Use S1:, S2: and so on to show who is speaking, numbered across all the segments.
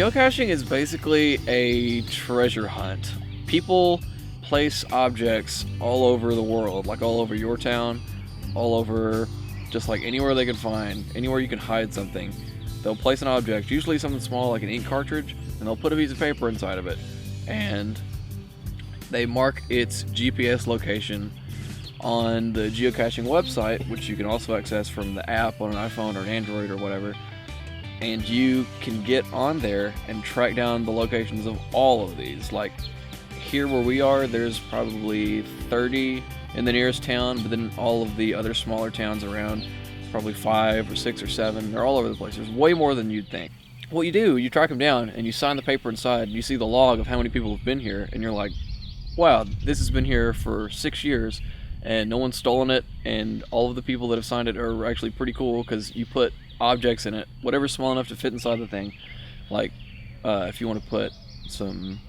S1: Geocaching is basically a treasure hunt. People place objects all over the world, like all over your town, all over just like anywhere they can find, anywhere you can hide something. They'll place an object, usually something small like an ink cartridge, and they'll put a piece of paper inside of it. And they mark its GPS location on the geocaching website, which you can also access from the app on an iPhone or an Android or whatever. And you can get on there and track down the locations of all of these. Like here where we are, there's probably 30 in the nearest town, but then all of the other smaller towns around, probably 5 or 6 or 7. They're all over the place. There's way more than you'd think. What you do, you track them down and you sign the paper inside, and you see the log of how many people have been here, and you're like, wow, this has been here for 6 years and no one's stolen it, and all of the people that have signed it are actually pretty cool because you put objects in it, whatever's small enough to fit inside the thing. Like if you want to put some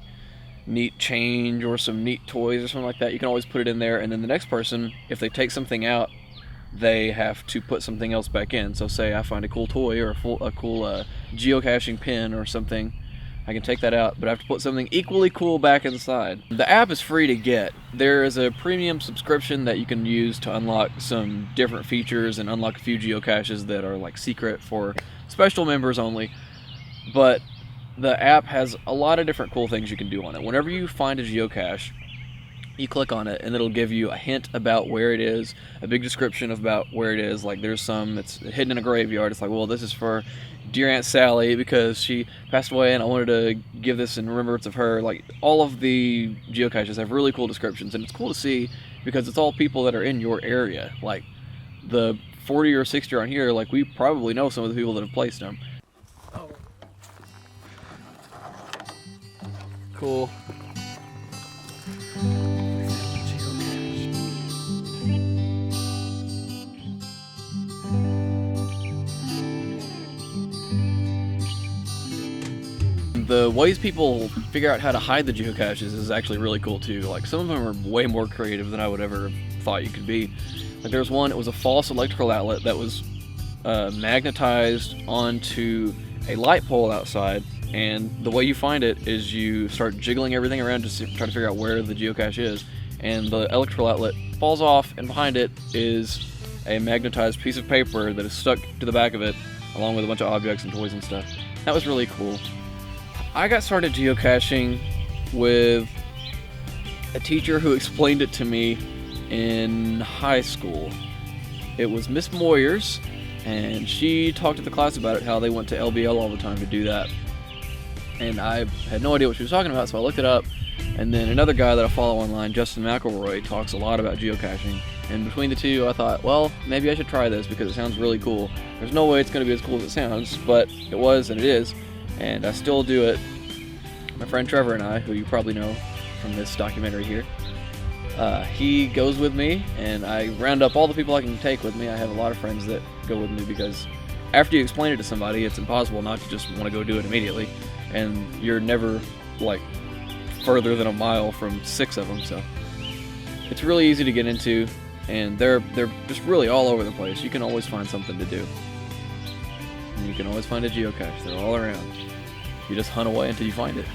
S1: neat change or some neat toys or something like that, you can always put it in there, and then the next person, if they take something out, they have to put something else back in. So say I find a cool toy or a cool geocaching pin or something, I can take that out, but I have to put something equally cool back inside. The app is free to get. There is a premium subscription that you can use to unlock some different features and unlock a few geocaches that are like secret for special members only. But the app has a lot of different cool things you can do on it. Whenever you find a geocache, you click on it and it'll give you a hint about where it is, a big description about where it is. Like there's some that's hidden in a graveyard. It's like, well, this is for dear Aunt Sally because she passed away and I wanted to give this in remembrance of her. Like all of the geocaches have really cool descriptions, and it's cool to see because it's all people that are in your area. Like the 40 or 60 on here, like we probably know some of the people that have placed them. Oh. Cool. The ways people figure out how to hide the geocaches is actually really cool too. Like some of them are way more creative than I would ever have thought you could be. Like there was one, it was a false electrical outlet that was magnetized onto a light pole outside, and the way you find it is you start jiggling everything around to try to figure out where the geocache is, and the electrical outlet falls off, and behind it is a magnetized piece of paper that is stuck to the back of it along with a bunch of objects and toys and stuff. That was really cool. I got started geocaching with a teacher who explained it to me in high school. It was Miss Moyers, and she talked to the class about it, how they went to LBL all the time to do that. And I had no idea what she was talking about, so I looked it up. And then another guy that I follow online, Justin McElroy, talks a lot about geocaching. And between the two, I thought, well, maybe I should try this because it sounds really cool. There's no way it's going to be as cool as it sounds, but it was and it is. And I still do it. My friend Trevor and I, who you probably know from this documentary here, he goes with me, and I round up all the people I can take with me. I have a lot of friends that go with me because after you explain it to somebody, it's impossible not to just want to go do it immediately. And you're never like further than a mile from 6 of them, so it's really easy to get into, and they're just really all over the place. You can always find something to do. And you can always find a geocache. They're all around. You just hunt away until you find it.